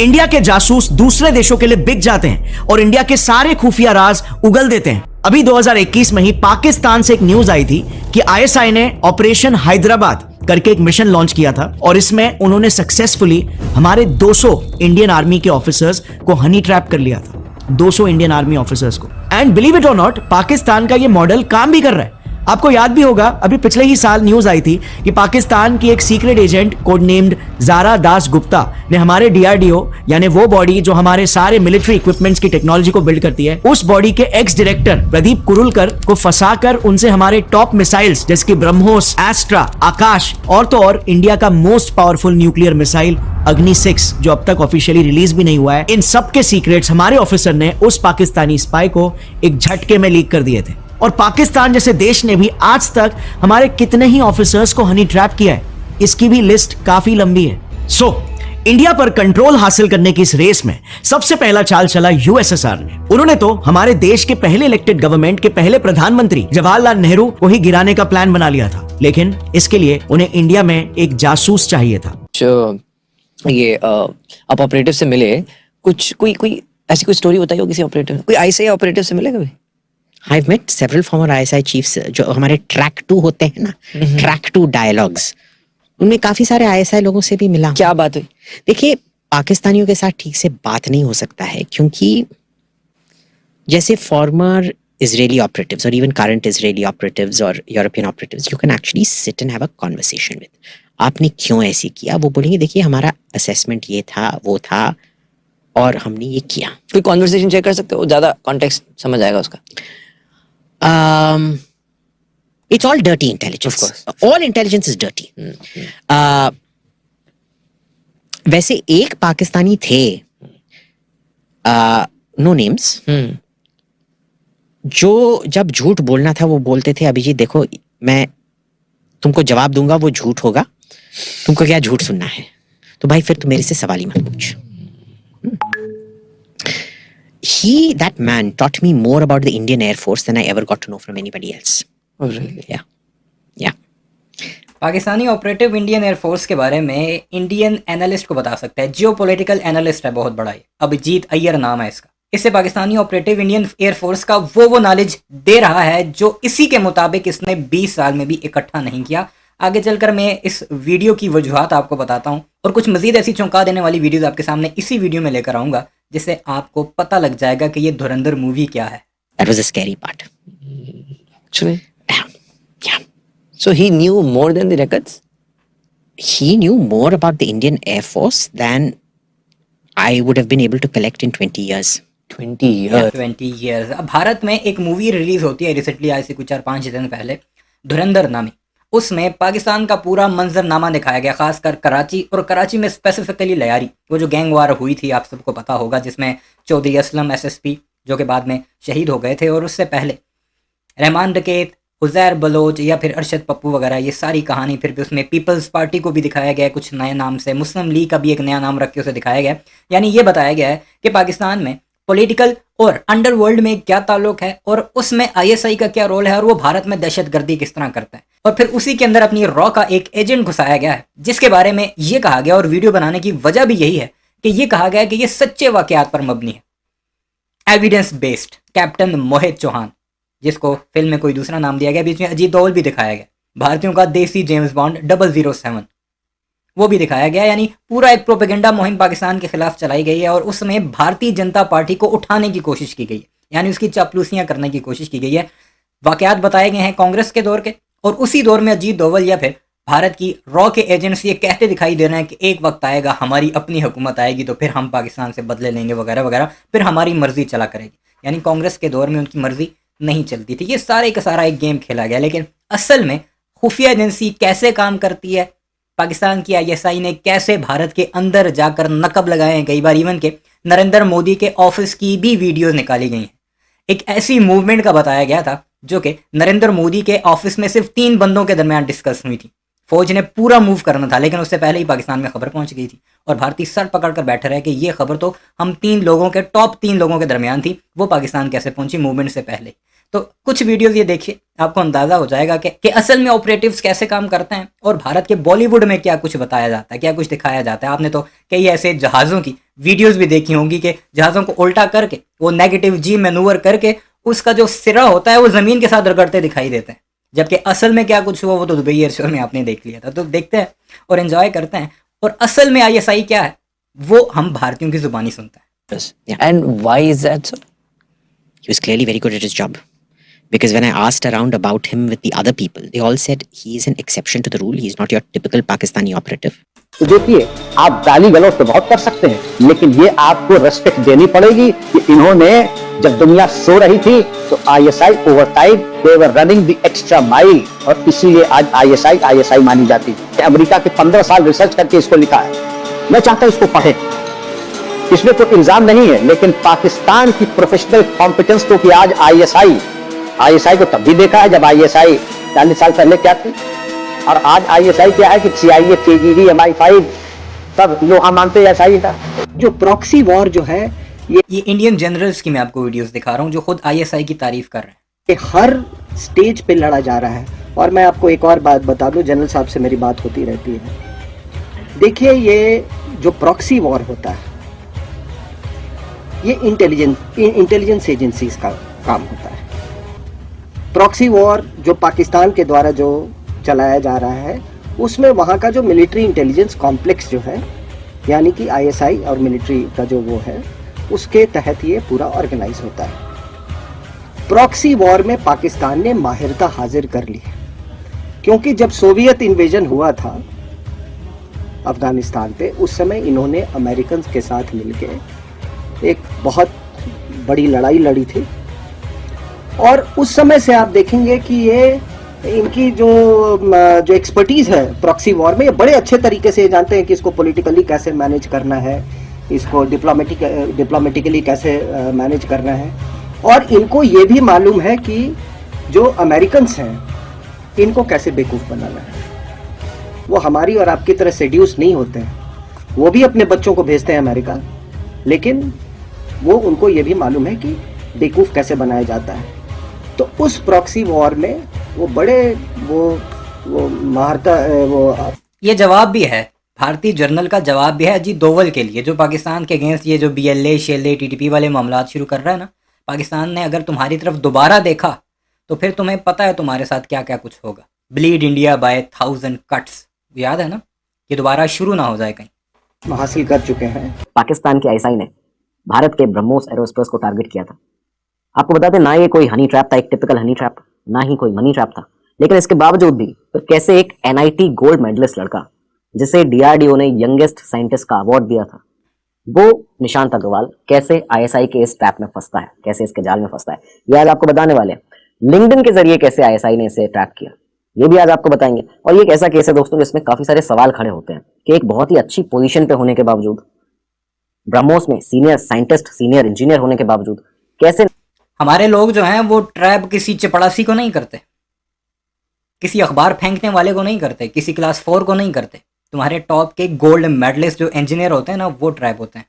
India के जासूस दूसरे देशों के लिए बिक जाते हैं और इंडिया के सारे खुफिया राज उगल देते हैं। अभी 2021 में ही पाकिस्तान से एक न्यूज आई थी कि आईएसआई ने ऑपरेशन हैदराबाद करके एक मिशन लॉन्च किया था और इसमें उन्होंने सक्सेसफुली हमारे 200 इंडियन आर्मी के ऑफिसर्स को हनी ट्रैप कर लिया था। 200 इंडियन आर्मी ऑफिसर्स को। एंड बिलीव इट और नॉट, पाकिस्तान का ये मॉडल काम भी कर रहा है। आपको याद भी होगा, अभी पिछले ही साल न्यूज आई थी कि पाकिस्तान की एक secret agent code named Zara Das Gupta ने हमारे डीआरडीओ यानी वो बॉडी जो हमारे सारे मिलिट्री इक्विपमेंट्स की टेक्नोलॉजी को बिल्ड करती है, उस बॉडी के एक्स डायरेक्टर प्रदीप कुरुलकर को फंसाकर उनसे हमारे टॉप मिसाइल्स जैसे कि ब्रह्मोस, एस्ट्रा, आकाश और तो और इंडिया का मोस्ट पावरफुल न्यूक्लियर मिसाइल अग्नि 6 जो अब तक ऑफिशियली रिलीज भी नहीं हुआ है, इन सब के सीक्रेट्स हमारे ऑफिसर ने उस पाकिस्तानी स्पाई को एक झटके में लीक कर दिए थे। और पाकिस्तान जैसे देश ने भी आज तक हमारे कितने ही ऑफिसर्स को हनी ट्रैप किया है, इसकी भी लिस्ट काफी लंबी है। सो इंडिया पर कंट्रोल हासिल करने की इस रेस में सबसे पहला चाल चला यूएसएसआर ने। उन्होंने तो हमारे देश के पहले इलेक्टेड गवर्नमेंट के पहले प्रधानमंत्री जवाहरलाल नेहरू को ही गिराने का प्लान बना लिया था, लेकिन इसके लिए उन्हें इंडिया में एक जासूस चाहिए था। ये आप ऑपरेटिव से मिले, कुछ कोई ऐसी कोई स्टोरी बताइए हो किसी ऑपरेटिव, कोई आईएसआई ऑपरेटिव से मिले कभी? I've met several former ISI chiefs जो हमारे ट्रैक 2 होते हैं ना, ट्रैक 2 डायलॉग्स, उनमें काफी सारे ISI लोगों से भी मिला। क्या बात हुई? देखिए, पाकिस्तानियों के साथ ठीक से बात नहीं हो सकता है क्योंकि जैसे फॉर्मर इजरायली ऑपरेटिव्स और इवन करंट इजरायली ऑपरेटिव्स और European operatives, you can actually sit and have a conversation with, आपने क्यों ऐसे किया? वो बोलेंगे देखिए हमारा असेसमेंट ये था, वो था और हमने ये किया। कोई कॉन्वर्सेशन चेक कर सकते हो, ज्यादा कॉन्टेक्स्ट समझ आएगा उसका। It's all dirty intelligence. Of course. All intelligence is dirty. वैसे एक पाकिस्तानी थे, नो नेम्स, जो जब झूठ बोलना था वो बोलते थे, अभिजीत देखो मैं तुमको जवाब दूंगा वो झूठ होगा, तुमको क्या झूठ सुनना है? तो भाई फिर तुम मेरे से सवाल ही मत पूछ। That man taught me more about the Indian Air Force than I ever got to know from anybody else. Oh, really? Yeah. Pakistani operative Indian air force के बारे में इंडियन एनालिस्ट को बता सकता है, जियोपॉलिटिकल एनालिस्ट है बहुत बड़ा, अभिजीत अय्यर नाम है इसका। इससे पाकिस्तानी ऑपरेटिव इंडियन एयरफोर्स का वो नॉलेज दे रहा है जो इसी के मुताबिक इसने 20 साल में भी इकट्ठा नहीं किया। आगे चलकर मैं इस वीडियो की वजूहात आपको बताता हूँ और कुछ मजीद ऐसी चौंका देने वाली वीडियोस आपके सामने इसी वीडियो में लेकर आऊंगा, जिससे आपको पता लग जाएगा कि ये धुरंधर मूवी क्या है। That was a scary part. Actually, Yeah. so he knew more than the records? He knew more about the Indian Air Force than I would have been able to collect in 20 years. 20 years. 20 years। अब भारत में एक movie release होती है recently, आज से कुछ 4-5 दिन पहले, धुरंधर नामी। उसमें पाकिस्तान का पूरा मंजरनामा दिखाया गया, खासकर कराची, और कराची में स्पेसिफिकली लयारी, वो जो गैंग वार हुई थी आप सबको पता होगा, जिसमें चौधरी असलम एसएसपी जो कि बाद में शहीद हो गए थे, और उससे पहले रहमान डकैत, उज़ैर बलोच या फिर अरशद पप्पू वगैरह, ये सारी कहानी। फिर भी उसमें पीपल्स पार्टी को भी दिखाया गया कुछ नए नाम से, मुस्लिम लीग का भी एक नया नाम रख के उसे दिखाया गया। यानी ये बताया गया है कि पाकिस्तान में पॉलिटिकल और अंडरवर्ल्ड में क्या ताल्लुक है और उसमें आईएसआई का क्या रोल है और वो भारत में दहशतगर्दी किस तरह करता है। और फिर उसी के अंदर अपनी रॉ का एक एजेंट घुसाया गया है, जिसके बारे में ये कहा गया, और वीडियो बनाने की वजह भी यही है कि ये कहा गया कि ये सच्चे वाकयात पर मबनी है, evidence based. Captain Mohit Chauhan, जिसको फिल्म में कोई दूसरा नाम दिया गया, बीच में अजीत दोवल भी दिखाया गया, भारतीयों का देसी जेम्स बॉन्ड 007 वो भी दिखाया गया। यानी पूरा एक प्रोपेगेंडा मुहिम पाकिस्तान के खिलाफ चलाई गई है और उसमें भारतीय जनता पार्टी को उठाने की कोशिश की गई है, यानी उसकी चापलूसियां करने की कोशिश की गई है। वाकयात बताए गए हैं कांग्रेस के दौर के, और उसी दौर में अजीत दोवल या फिर भारत की रॉ के एजेंट्स ये कहते दिखाई दे रहे हैं कि एक वक्त आएगा, हमारी अपनी हुकूमत आएगी तो फिर हम पाकिस्तान से बदले लेंगे वगैरह वगैरह, फिर हमारी मर्जी चला करेगी। यानी कांग्रेस के दौर में उनकी मर्जी नहीं चलती थी। ये सारे का सारा एक गेम खेला गया, लेकिन असल में खुफिया एजेंसी कैसे काम करती है, पाकिस्तान की आईएसआई ने कैसे भारत के अंदर जाकर नकब लगाए हैं, कई बार इवन के नरेंद्र मोदी के ऑफिस की भी वीडियोस निकाली गई हैं। एक ऐसी मूवमेंट का बताया गया था जो कि नरेंद्र मोदी के ऑफिस में सिर्फ 3 बंदों के दरमियान डिस्कस हुई थी। फौज ने पूरा मूव करना था, लेकिन उससे पहले ही पाकिस्तान में खबर पहुंच गई थी और भारतीय सर पकड़ कर बैठे रहे कि ये खबर तो हम 3 लोगों के, टॉप 3 लोगों के दरमियान थी, वो पाकिस्तान कैसे पहुंची मूवमेंट से पहले। तो कुछ वीडियोस ये देखिए, आपको अंदाजा हो जाएगा कि असल में ऑपरेटिव्स कैसे काम करते हैं और भारत के बॉलीवुड में क्या कुछ बताया जाता है, क्या कुछ दिखाया जाता है। आपने तो कई ऐसे जहाज़ों की वीडियोस भी देखी होंगी कि जहाज़ों को उल्टा करके वो नेगेटिव जी मैनूवर करके उसका जो सिरा होता है वो ज़मीन के साथ रगड़ते दिखाई देते हैं, जबकि असल में क्या कुछ हुआ वो तो दुबई एयर शो में आपने देख लिया था। तो देखते हैं और एंजॉय करते हैं, और असल में आईएसआई क्या है वो हम भारतीयों की जुबानी सुनते हैं। Yeah. And why is that so? He was clearly very good at his job. Because when I asked around about him with the other people, they all said he is an exception to the rule. He's not your typical Pakistani operative. तो देखिए, आप गाली गलौज तो बहुत कर सकते हैं, लेकिन ये आपको रेस्पेक्ट देनी पड़ेगी कि इन्होंने जब दुनिया सो रही थी तो ISI overtime they were running the extra mile, और इसीलिए आज आईएसआई मानी जाती है। अमेरिका के 15 साल रिसर्च करके इसको लिखा है, मैं चाहता हूं इसको पढ़े। इसमें कोई इल्जाम नहीं है, लेकिन पाकिस्तान की प्रोफेशनल कॉम्पिटेंस तो कि आज आईएसआई को तब भी देखा है जब आईएसआई 40 साल पहले क्या थी, और आज आईएसआई क्या है कि सीआईए, केजीबी, MI5 सब लोहा मानते हैं आईएसआई का। जो प्रॉक्सी वॉर जो है ये इंडियन जनरल्स की मैं आपको वीडियोस दिखा रहा हूँ जो खुद आईएसआई की तारीफ कर रहे हैं। ये हर स्टेज पे लड़ा जा रहा है। और मैं आपको एक और बात बता दूं, जनरल साहब से मेरी बात होती रहती है। देखिए, ये जो प्रॉक्सी वॉर होता है ये इंटेलिजेंस एजेंसीज का काम होता है। प्रॉक्सी वॉर जो पाकिस्तान के द्वारा जो चलाया जा रहा है उसमें वहाँ का जो मिलिट्री इंटेलिजेंस कॉम्प्लेक्स जो है, यानी कि आईएसआई और मिलिट्री का जो वो है, उसके तहत ये पूरा ऑर्गेनाइज होता है। प्रॉक्सी वॉर में पाकिस्तान ने माहिरता हाजिर कर ली, क्योंकि जब सोवियत इन्वेजन हुआ था अफगानिस्तान पे, उस समय इन्होंने अमेरिकन के साथ मिलके एक बहुत बड़ी लड़ाई लड़ी थी। और उस समय से आप देखेंगे कि ये इनकी जो एक्सपर्टीज़ है प्रॉक्सी वॉर में, ये बड़े अच्छे तरीके से जानते हैं कि इसको पॉलिटिकली कैसे मैनेज करना है, इसको डिप्लोमेटिकली कैसे मैनेज करना है। और इनको ये भी मालूम है कि जो अमेरिकन्स हैं इनको कैसे बेवकूफ़ बनाना है। वो हमारी और आपकी तरह सेड्यूस नहीं होते हैं, वो भी अपने बच्चों को भेजते हैं अमेरिका, लेकिन वो उनको ये भी मालूम है कि बेवकूफ़ कैसे बनाया जाता है। तो उस प्रॉक्सी वॉर में वो बड़े वो महारता वो ये जवाब भी है, भारतीय जर्नल का जवाब भी है अजीत डोवल के लिए, जो पाकिस्तान के अगेंस्ट ये जो BLA, शेले, TTP वाले मामला शुरू कर रहा है ना। पाकिस्तान ने अगर तुम्हारी तरफ दोबारा देखा तो फिर तुम्हें पता है तुम्हारे साथ क्या क्या कुछ होगा। ब्लीड इंडिया बाय 1000 कट्स, याद है ना, ये दोबारा शुरू ना हो जाए कहीं। हासिल कर चुके हैं। पाकिस्तान के आईएसआई ने भारत के ब्रह्मोस एरोस्पेस को टारगेट किया था। आपको बता दें, ना ये कोई हनी ट्रैप था, एक टिपिकल हनी ट्रैप, ना ही कोई मनी ट्रैप था, लेकिन इसके बावजूद भी तो कैसे एक NIT गोल्ड मेडलिस्ट लड़का जिसे DRDO ने यंगेस्ट साइंटिस्ट का अवार्ड दिया था, वो निशांत अग्रवाल कैसे आईएसआई के इस ट्रैप में फंसता है, कैसे इसके जाल में फंसता है, ये आज आपको बताने वाले हैं। लिंक्डइन के जरिए कैसे आईएसआई ने इसे ट्रैप किया, ये भी आज आपको बताएंगे। और ये एक ऐसा केस है दोस्तों जिसमें काफी सारे सवाल खड़े होते हैं कि एक बहुत ही अच्छी पोजीशन पे होने के बावजूद, ब्रह्मोस में सीनियर साइंटिस्ट, सीनियर इंजीनियर होने के बावजूद, कैसे हमारे लोग जो हैं वो ट्रैप किसी चपड़ासी को नहीं करते, किसी अखबार फेंकने वाले को नहीं करते, किसी क्लास 4 को नहीं करते। तुम्हारे टॉप के गोल्ड मेडलिस्ट जो इंजीनियर होते हैं ना, वो ट्रैप होते हैं।